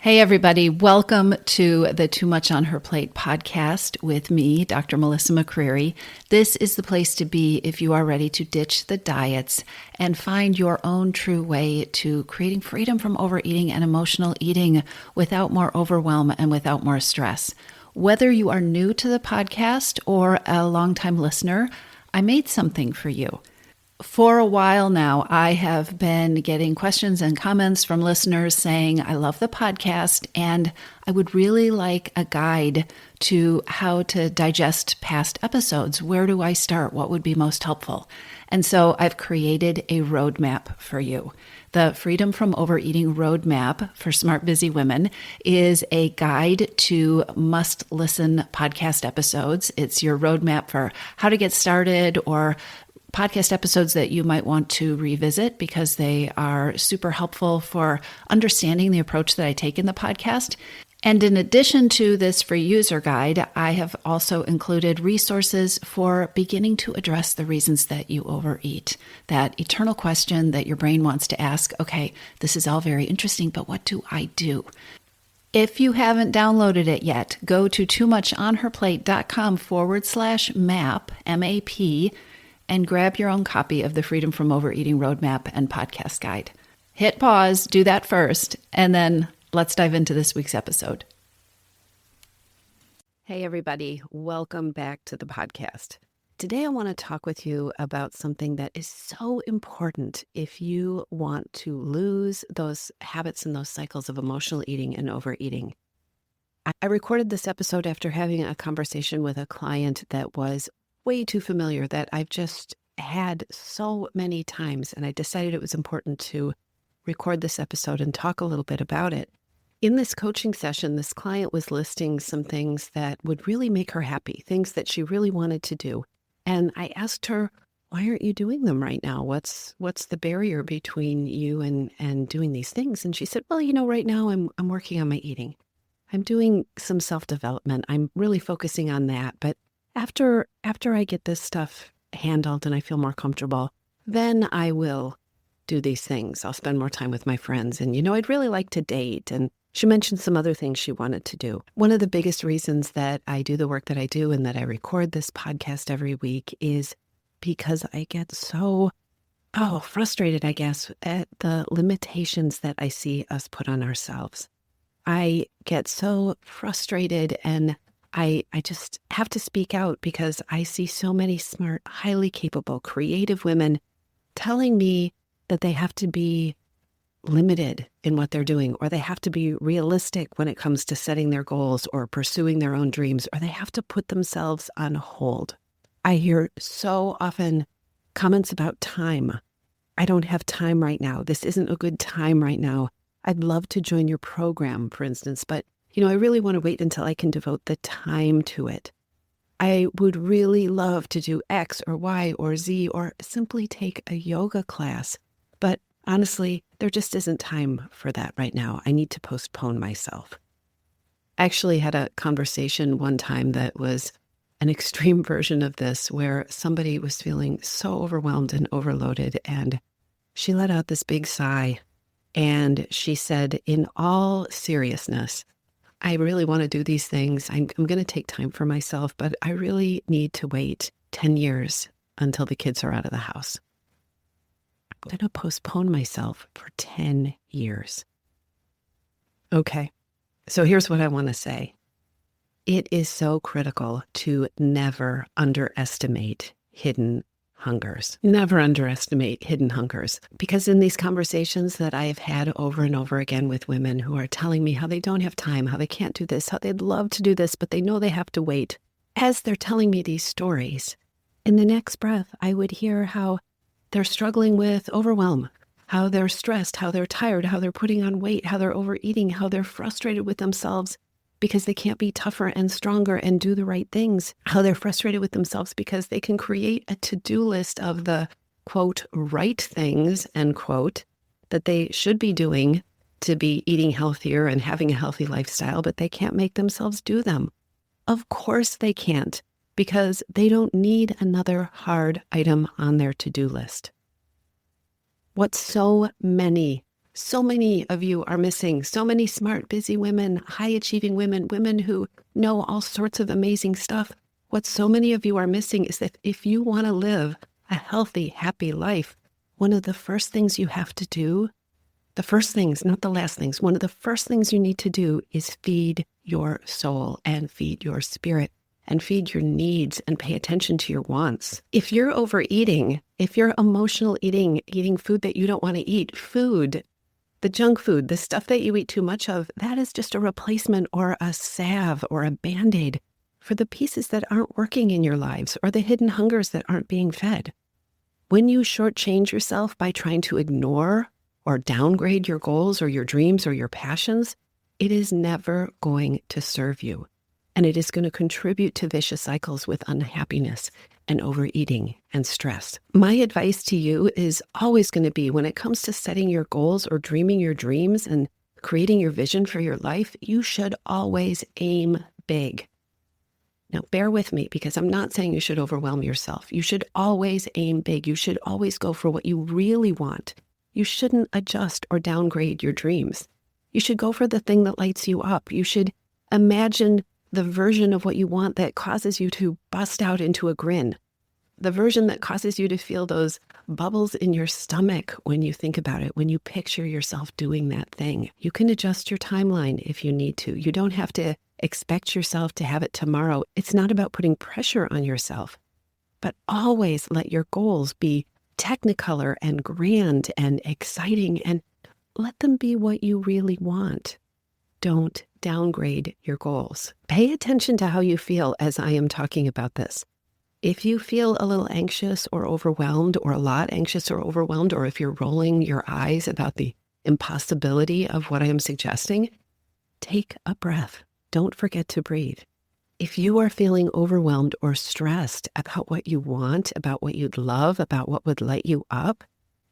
Hey, everybody. Welcome to the Too Much on Her Plate podcast with me, Dr. Melissa McCreary. This is the place to be if you are ready to ditch the diets and find your own true way to creating freedom from overeating and emotional eating without more overwhelm and without more stress. Whether you are new to the podcast or a longtime listener, I made something for you. For a while now, I have been getting questions and comments from listeners saying, I love the podcast and I would really like a guide to how to digest past episodes. Where do I start? What would be most helpful? And so I've created a roadmap for you. The Freedom from Overeating Roadmap for Smart Busy Women is a guide to must-listen podcast episodes. It's your roadmap for how to get started or podcast episodes that you might want to revisit because they are super helpful for understanding the approach that I take in the podcast. And in addition to this free user guide, I have also included resources for beginning to address the reasons that you overeat. That eternal question that your brain wants to ask, okay, this is all very interesting, but what do I do? If you haven't downloaded it yet, go to toomuchonherplate.com/map, M-A-P, and grab your own copy of the Freedom from Overeating Roadmap and Podcast Guide. Hit pause, do that first, and then let's dive into this week's episode. Hey everybody, welcome back to the podcast. Today I want to talk with you about something that is so important if you want to lose those habits and those cycles of emotional eating and overeating. I recorded this episode after having a conversation with a client that was way too familiar, that I've just had so many times, and I decided it was important to record this episode and talk a little bit about it. In this coaching session, this client was listing some things that would really make her happy, things that she really wanted to do. And I asked her, why aren't you doing them right now? What's the barrier between you and doing these things? And she said, well, right now I'm working on my eating. I'm doing some self-development. I'm really focusing on that. But after I get this stuff handled and I feel more comfortable, then I will do these things. I'll spend more time with my friends. And, I'd really like to date. And she mentioned some other things she wanted to do. One of the biggest reasons that I do the work that I do and that I record this podcast every week is because I get so frustrated, I guess, at the limitations that I see us put on ourselves. I get so frustrated and I just have to speak out because I see so many smart, highly capable, creative women telling me that they have to be limited in what they're doing, or they have to be realistic when it comes to setting their goals or pursuing their own dreams, or they have to put themselves on hold. I hear so often comments about time. I don't have time right now. This isn't a good time right now. I'd love to join your program, for instance, but I really want to wait until I can devote the time to it. I would really love to do X or Y or Z or simply take a yoga class. But honestly, there just isn't time for that right now. I need to postpone myself. I actually had a conversation one time that was an extreme version of this where somebody was feeling so overwhelmed and overloaded, and she let out this big sigh and she said, in all seriousness, I really want to do these things. I'm going to take time for myself, but I really need to wait 10 years until the kids are out of the house. I'm going to postpone myself for 10 years. Okay, so here's what I want to say. It is so critical to never underestimate hidden hungers. Never underestimate hidden hungers. Because in these conversations that I have had over and over again with women who are telling me how they don't have time, how they can't do this, how they'd love to do this, but they know they have to wait. As they're telling me these stories, in the next breath, I would hear how they're struggling with overwhelm, how they're stressed, how they're tired, how they're putting on weight, how they're overeating, how they're frustrated with themselves because they can't be tougher and stronger and do the right things, how they're frustrated with themselves because they can create a to-do list of the, quote, right things, end quote, that they should be doing to be eating healthier and having a healthy lifestyle, but they can't make themselves do them. Of course they can't, because they don't need another hard item on their to-do list. What so many so many of you are missing. So many smart, busy women, high-achieving women, women who know all sorts of amazing stuff. What so many of you are missing is that if you want to live a healthy, happy life, one of the first things you have to do, the first things, not the last things, one of the first things you need to do is feed your soul and feed your spirit and feed your needs and pay attention to your wants. If you're overeating, if you're emotional eating food that you don't want to eat, food, the junk food, the stuff that you eat too much of, that is just a replacement or a salve or a Band-Aid for the pieces that aren't working in your lives or the hidden hungers that aren't being fed. When you shortchange yourself by trying to ignore or downgrade your goals or your dreams or your passions, it is never going to serve you. And it is going to contribute to vicious cycles with unhappiness and overeating and stress. My advice to you is always going to be, when it comes to setting your goals or dreaming your dreams and creating your vision for your life, you should always aim big. Now, bear with me, because I'm not saying you should overwhelm yourself. You should always aim big. You should always go for what you really want. You shouldn't adjust or downgrade your dreams. You should go for the thing that lights you up. You should imagine the version of what you want that causes you to bust out into a grin. The version that causes you to feel those bubbles in your stomach when you think about it, when you picture yourself doing that thing. You can adjust your timeline if you need to. You don't have to expect yourself to have it tomorrow. It's not about putting pressure on yourself, but always let your goals be technicolor and grand and exciting, and let them be what you really want. Don't downgrade your goals. Pay attention to how you feel as I am talking about this. If you feel a little anxious or overwhelmed, or a lot anxious or overwhelmed, or if you're rolling your eyes about the impossibility of what I am suggesting, take a breath. Don't forget to breathe. If you are feeling overwhelmed or stressed about what you want, about what you'd love, about what would light you up,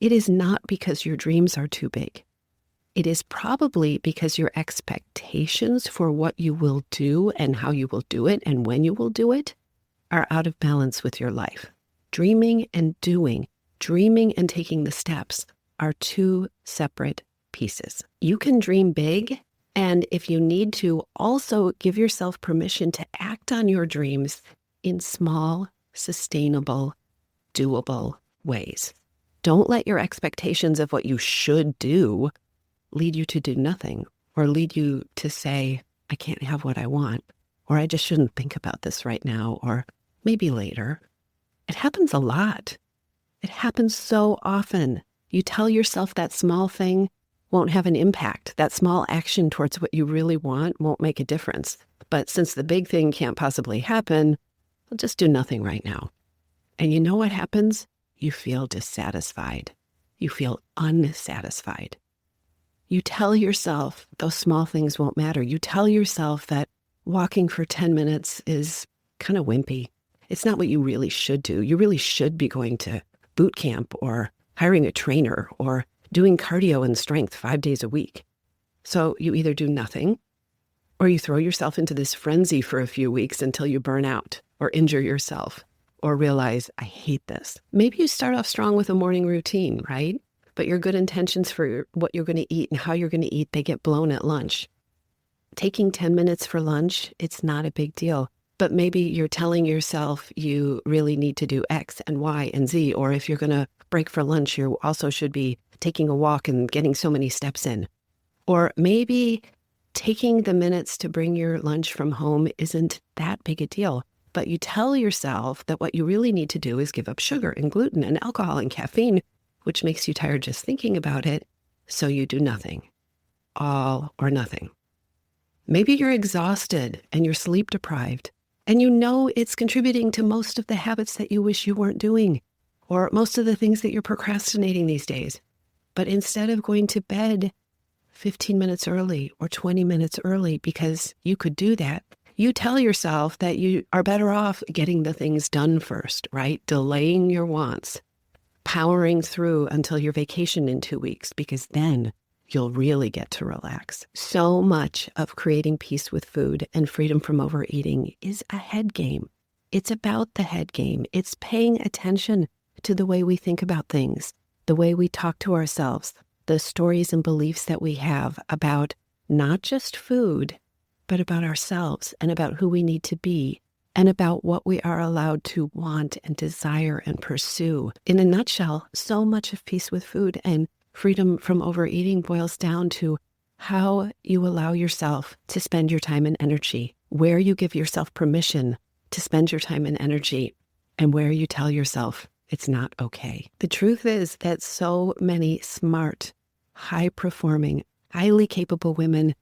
it is not because your dreams are too big. It is probably because your expectations for what you will do and how you will do it and when you will do it are out of balance with your life. Dreaming and doing, dreaming and taking the steps are two separate pieces. You can dream big, and if you need to, also give yourself permission to act on your dreams in small, sustainable, doable ways. Don't let your expectations of what you should do lead you to do nothing, or lead you to say, I can't have what I want, or I just shouldn't think about this right now, or maybe later. It happens a lot. It happens so often. You tell yourself that small thing won't have an impact. That small action towards what you really want won't make a difference. But since the big thing can't possibly happen, I'll just do nothing right now. And you know what happens? You feel dissatisfied. You feel unsatisfied. You tell yourself those small things won't matter. You tell yourself that walking for 10 minutes is kind of wimpy. It's not what you really should do. You really should be going to boot camp or hiring a trainer or doing cardio and strength 5 days a week. So you either do nothing, or you throw yourself into this frenzy for a few weeks until you burn out or injure yourself or realize, I hate this. Maybe you start off strong with a morning routine, right? But your good intentions for what you're going to eat and how you're going to eat, they get blown at lunch. Taking 10 minutes for lunch, it's not a big deal. But maybe you're telling yourself you really need to do X and Y and Z, or if you're going to break for lunch, you also should be taking a walk and getting so many steps in. Or maybe taking the minutes to bring your lunch from home isn't that big a deal, but you tell yourself that what you really need to do is give up sugar and gluten and alcohol and caffeine, which makes you tired just thinking about it, so you do nothing. All or nothing. Maybe you're exhausted and you're sleep deprived, and you know it's contributing to most of the habits that you wish you weren't doing, or most of the things that you're procrastinating these days. But instead of going to bed 15 minutes early or 20 minutes early because you could do that, you tell yourself that you are better off getting the things done first, right? Delaying your wants, powering through until your vacation in 2 weeks, because then you'll really get to relax. So much of creating peace with food and freedom from overeating is a head game. It's about the head game. It's paying attention to the way we think about things, the way we talk to ourselves, the stories and beliefs that we have about not just food, but about ourselves and about who we need to be and about what we are allowed to want and desire and pursue. In a nutshell, so much of peace with food and freedom from overeating boils down to how you allow yourself to spend your time and energy, where you give yourself permission to spend your time and energy, and where you tell yourself it's not okay. The truth is that so many smart, high-performing, highly capable women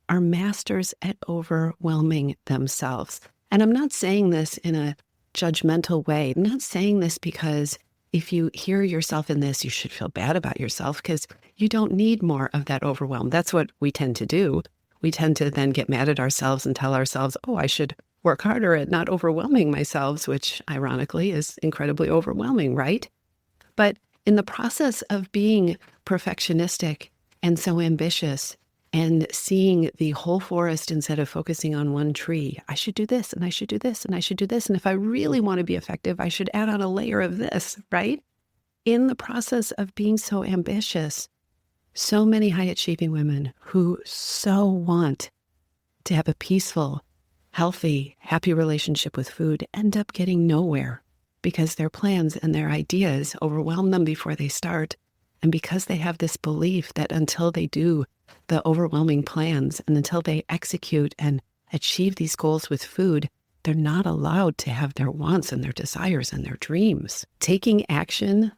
are masters at overwhelming themselves. And I'm not saying this in a judgmental way. I'm not saying this because if you hear yourself in this, you should feel bad about yourself because you don't need more of that overwhelm. That's what we tend to do. We tend to then get mad at ourselves and tell ourselves, oh, I should work harder at not overwhelming myself, which ironically is incredibly overwhelming, right? But in the process of being perfectionistic and so ambitious and seeing the whole forest instead of focusing on one tree, I should do this and I should do this and I should do this. And if I really want to be effective, I should add on a layer of this, right? In the process of being so ambitious, so many high achieving women who so want to have a peaceful, healthy, happy relationship with food end up getting nowhere because their plans and their ideas overwhelm them before they start. And because they have this belief that until they do the overwhelming plans and until they execute and achieve these goals with food, they're not allowed to have their wants and their desires and their dreams. Taking action,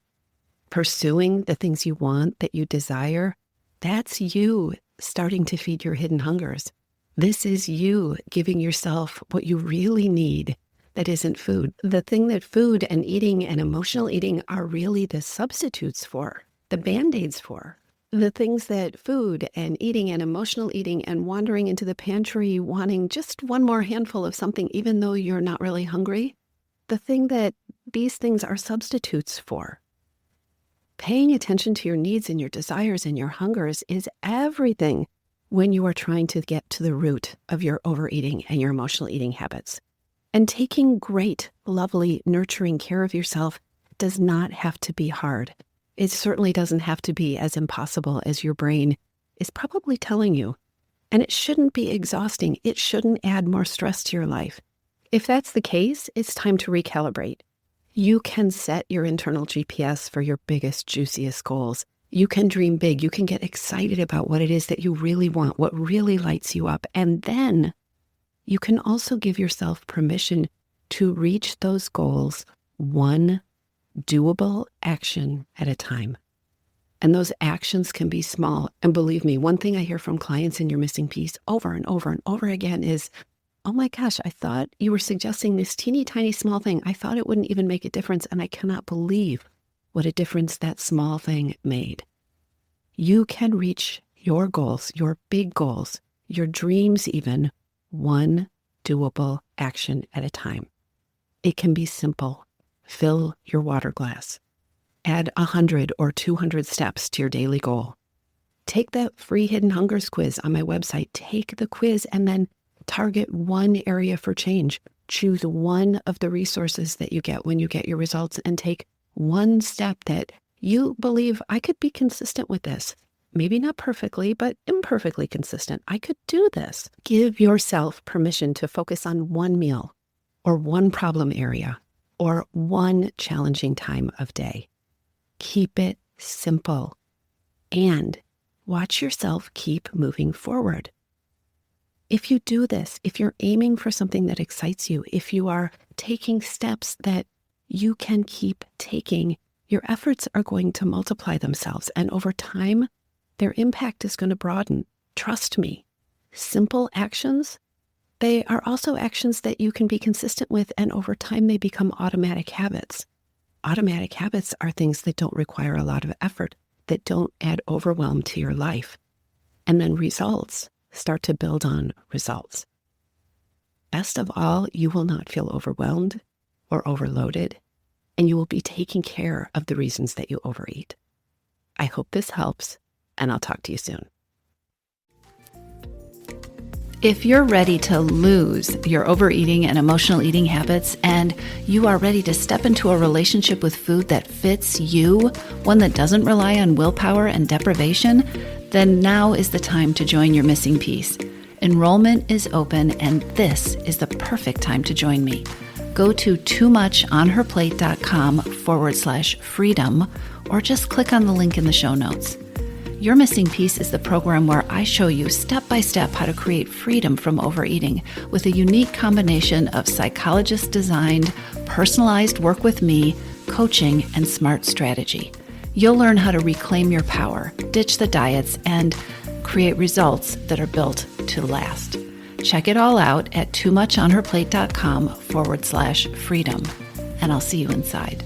pursuing the things you want that you desire, that's you starting to feed your hidden hungers. This is you giving yourself what you really need that isn't food. The thing that food and eating and emotional eating are really the substitutes for, the Band-Aids for. The things that food and eating and emotional eating and wandering into the pantry wanting just one more handful of something even though you're not really hungry, the thing that these things are substitutes for. Paying attention to your needs and your desires and your hungers is everything when you are trying to get to the root of your overeating and your emotional eating habits. And taking great, lovely, nurturing care of yourself does not have to be hard. It certainly doesn't have to be as impossible as your brain is probably telling you. And it shouldn't be exhausting. It shouldn't add more stress to your life. If that's the case, it's time to recalibrate. You can set your internal GPS for your biggest, juiciest goals. You can dream big. You can get excited about what it is that you really want, what really lights you up. And then you can also give yourself permission to reach those goals one doable action at a time. And those actions can be small. And believe me, one thing I hear from clients in Your Missing Piece over and over and over again is, oh my gosh, I thought you were suggesting this teeny tiny small thing. I thought it wouldn't even make a difference. And I cannot believe what a difference that small thing made. You can reach your goals, your big goals, your dreams even, one doable action at a time. It can be simple. Fill your water glass. Add 100 or 200 steps to your daily goal. Take that free Hidden Hungers quiz on my website. Take the quiz and then target one area for change. Choose one of the resources that you get when you get your results and take one step that you believe I could be consistent with this. Maybe not perfectly, but imperfectly consistent. I could do this. Give yourself permission to focus on one meal or one problem area or one challenging time of day. Keep it simple and watch yourself keep moving forward. If you do this, if you're aiming for something that excites you, if you are taking steps that you can keep taking, your efforts are going to multiply themselves. And over time, their impact is going to broaden. Trust me, simple actions, they are also actions that you can be consistent with. And over time, they become automatic habits. Automatic habits are things that don't require a lot of effort, that don't add overwhelm to your life. And then results start to build on results. Best of all, you will not feel overwhelmed or overloaded, and you will be taking care of the reasons that you overeat. I hope this helps, and I'll talk to you soon. If you're ready to lose your overeating and emotional eating habits, and you are ready to step into a relationship with food that fits you, one that doesn't rely on willpower and deprivation, then now is the time to join your missing piece. Enrollment is open, and this is the perfect time to join me. Go to toomuchonherplate.com/freedom, or just click on the link in the show notes. Your Missing Piece is the program where I show you step-by-step how to create freedom from overeating with a unique combination of psychologist-designed, personalized work with me, coaching, and smart strategy. You'll learn how to reclaim your power, ditch the diets, and create results that are built to last. Check it all out at toomuchonherplate.com/freedom, and I'll see you inside.